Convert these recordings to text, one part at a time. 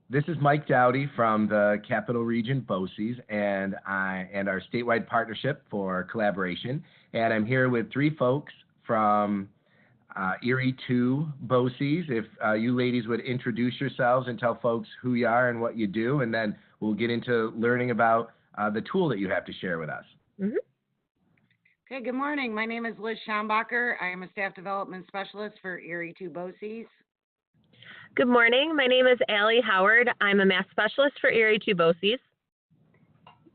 This is Mike Dowdy from the Capital Region BOCES and our statewide partnership for collaboration. And I'm here with three folks from Erie to BOCES. If you ladies would introduce yourselves and tell folks who you are and what you do, and then we'll get into learning about the tool that you have to share with us. Mm-hmm. Okay, good morning. My name is Liz Schombacher. I am a staff development specialist for Erie to BOCES. Good morning. My name is Allie Howard. I'm a math specialist for Erie to BOCES.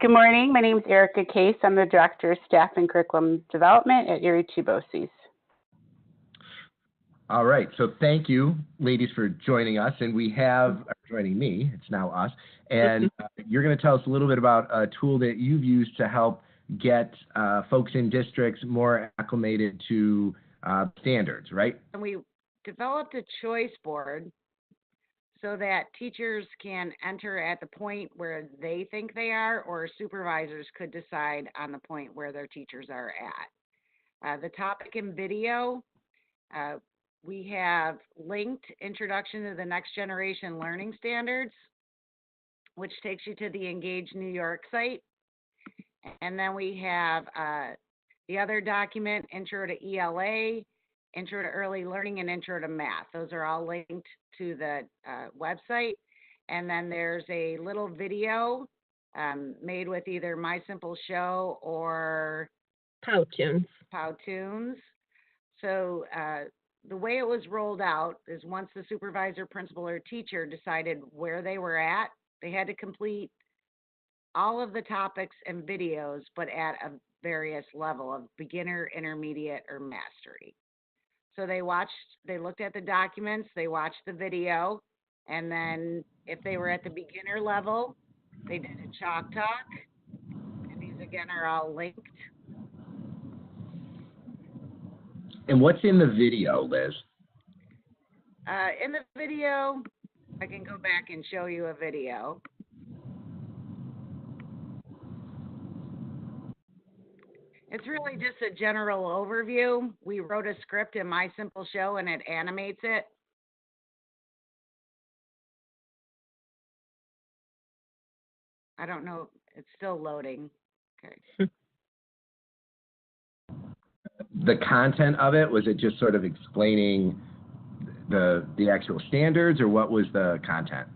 Good morning. My name is Erica Case. I'm the Director of Staff and Curriculum Development at Erie to BOCES. All right. So thank you, ladies, for joining us. And we have, joining me, it's now us. And you're going to tell us a little bit about a tool that you've used to help get folks in districts more acclimated to standards, right? And we developed a choice board so that teachers can enter at the point where they think they are, or supervisors could decide on the point where their teachers are at. The topic and video, we have linked Introduction to the Next Generation Learning Standards, which takes you to the Engage New York site. And then we have the other document, Intro to ELA, Intro to Early Learning, and Intro to Math. Those are all linked to the website. And then there's a little video made with either My Simple Show or Powtoons. So the way it was rolled out is once the supervisor, principal, or teacher decided where they were at, they had to complete all of the topics and videos, but at a various level of beginner, intermediate, or mastery. So they looked at the documents, they watched the video, and then if they were at the beginner level, they did a chalk talk. And these again are all linked. And what's in the video, Liz? In the video, I can go back and show you a video. It's really just a general overview. We wrote a script in My Simple Show and it animates it. I don't know, it's still loading. Okay. The content of it, was it just sort of explaining the actual standards, or what was the content?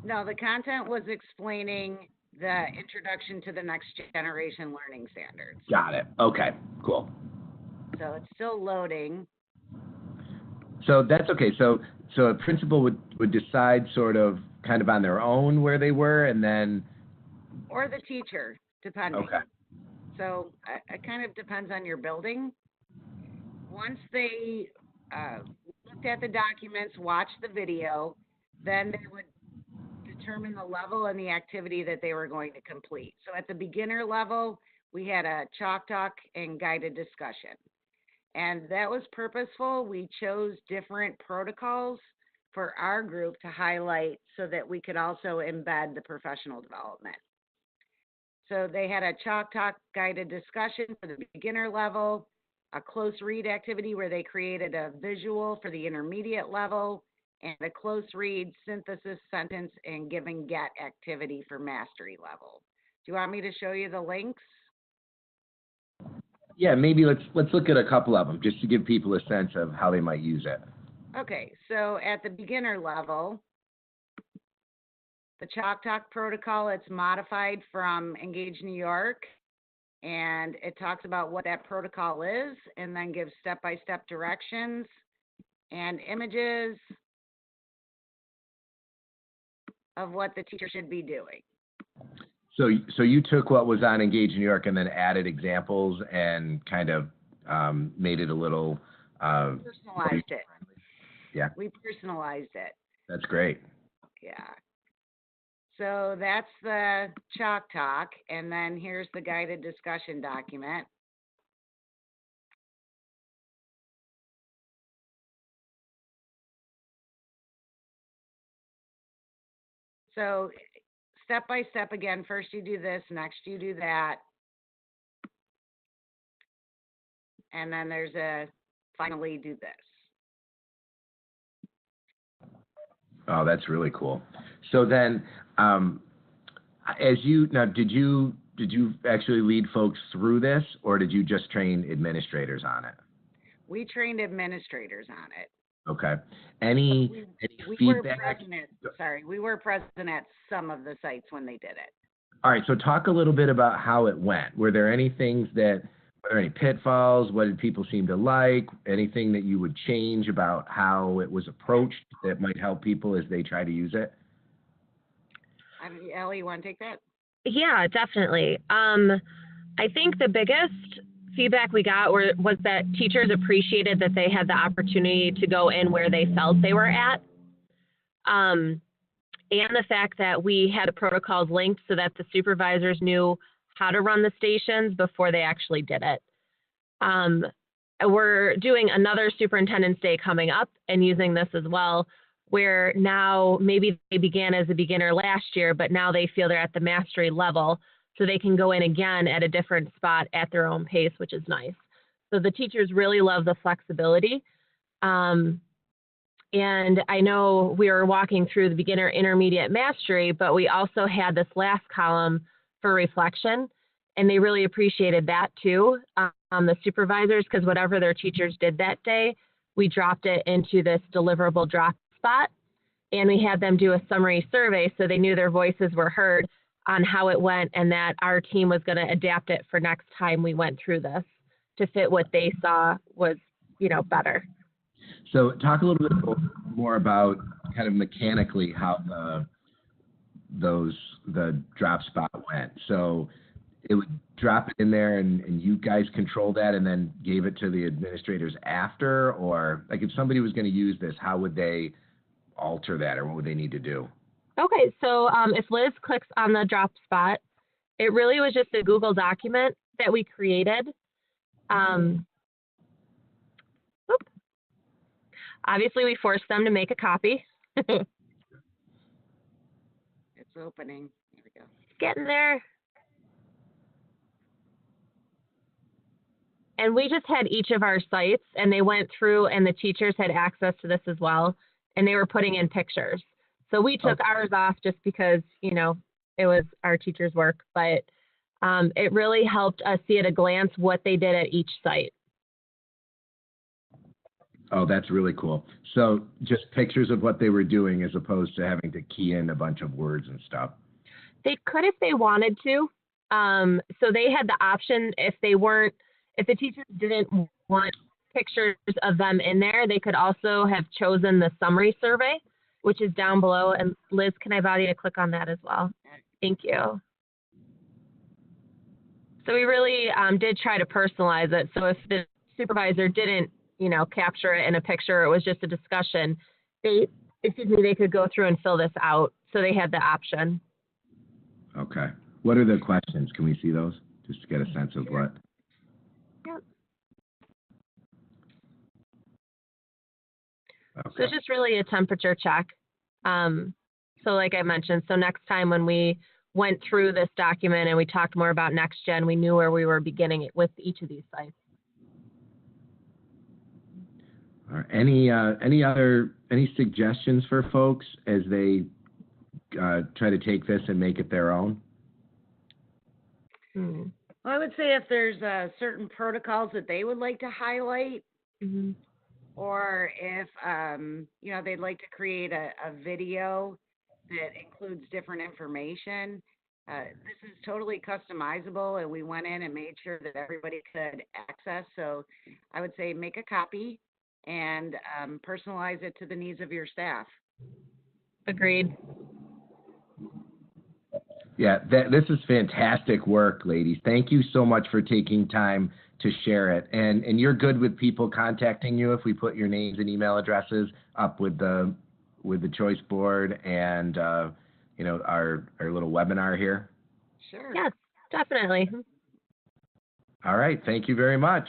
No, the content was explaining the Introduction to the Next Generation Learning Standards. Got it. Okay, cool. So it's still loading. So that's okay. So a principal would decide sort of kind of on their own where they were, and then... Or the teacher, depending. Okay. So it kind of depends on your building. Once they looked at the documents, watched the video, then they would determine the level and the activity that they were going to complete. So at the beginner level, we had a chalk talk and guided discussion. And that was purposeful. We chose different protocols for our group to highlight so that we could also embed the professional development. So they had a chalk talk guided discussion for the beginner level, a close read activity where they created a visual for the intermediate level, and a close read, synthesis, sentence, and give and get activity for mastery level. Do you want me to show you the links? Yeah, maybe let's look at a couple of them just to give people a sense of how they might use it. Okay, so at the beginner level, the Chalk Talk protocol, it's modified from Engage New York, and it talks about what that protocol is and then gives step-by-step directions and images of what the teacher should be doing. So you took what was on Engage New York and then added examples and kind of made it a little... personalized it. Yeah. We personalized it. That's great. Yeah. So that's the Chalk Talk, and then here's the guided discussion document. So step by step again, first you do this, next you do that. And then there's a finally do this. Oh, that's really cool. So then, did you actually lead folks through this, or did you just train administrators on it? We trained administrators on it. Okay. Any We feedback? we were present at some of the sites when they did it. All right. So talk a little bit about how it went. Were there any pitfalls? What did people seem to like? Anything that you would change about how it was approached that might help people as they try to use it? Ellie, you want to take that? Yeah, definitely. I think the biggest feedback we got was that teachers appreciated that they had the opportunity to go in where they felt they were at. And the fact that we had the protocols linked so that the supervisors knew how to run the stations before they actually did it. We're doing another Superintendent's Day coming up and using this as well, where now maybe they began as a beginner last year, but now they feel they're at the mastery level, so they can go in again at a different spot at their own pace, which is nice. So the teachers really love the flexibility. And I know we were walking through the beginner, intermediate, mastery, but we also had this last column for reflection, and they really appreciated that too, the supervisors, because whatever their teachers did that day, we dropped it into this deliverable drop spot, and we had them do a summary survey so they knew their voices were heard on how it went and that our team was going to adapt it for next time we went through this to fit what they saw was, better. So talk a little bit more about kind of mechanically how the drop spot went. So it would drop it in there and you guys controlled that and then gave it to the administrators after, or like if somebody was going to use this, how would they alter that or what would they need to do? Okay, so if Liz clicks on the drop spot, it really was just a Google document that we created. Obviously, we forced them to make a copy. It's opening. Here we go. Getting there. And we just had each of our sites, and they went through, and the teachers had access to this as well, and they were putting in pictures. So we took ours off just because, it was our teacher's work, but it really helped us see at a glance what they did at each site. Oh, that's really cool. So just pictures of what they were doing as opposed to having to key in a bunch of words and stuff. They could if they wanted to. So they had the option if the teachers didn't want pictures of them in there, they could also have chosen the summary survey, which is down below. And Liz, can I bother you to click on that as well? Thank you. So we really did try to personalize it. So if the supervisor didn't, capture it in a picture, it was just a discussion, they could go through and fill this out. So they had the option. Okay. What are the questions? Can we see those? Just to get a sense of what? Yep. Okay. So it's just really a temperature check. So like I mentioned, so next time when we went through this document and we talked more about next gen, we knew where we were beginning with each of these sites. All right. Any suggestions for folks as they try to take this and make it their own? Well, I would say if there's certain protocols that they would like to highlight, or if they'd like to create a video that includes different information. This is totally customizable, and we went in and made sure that everybody could access. So I would say make a copy and personalize it to the needs of your staff. Agreed. Yeah, this is fantastic work, ladies. Thank you so much for taking time to share it. And you're good with people contacting you if we put your names and email addresses up with the choice board and our little webinar here? Sure. Yes, definitely. All right. Thank you very much.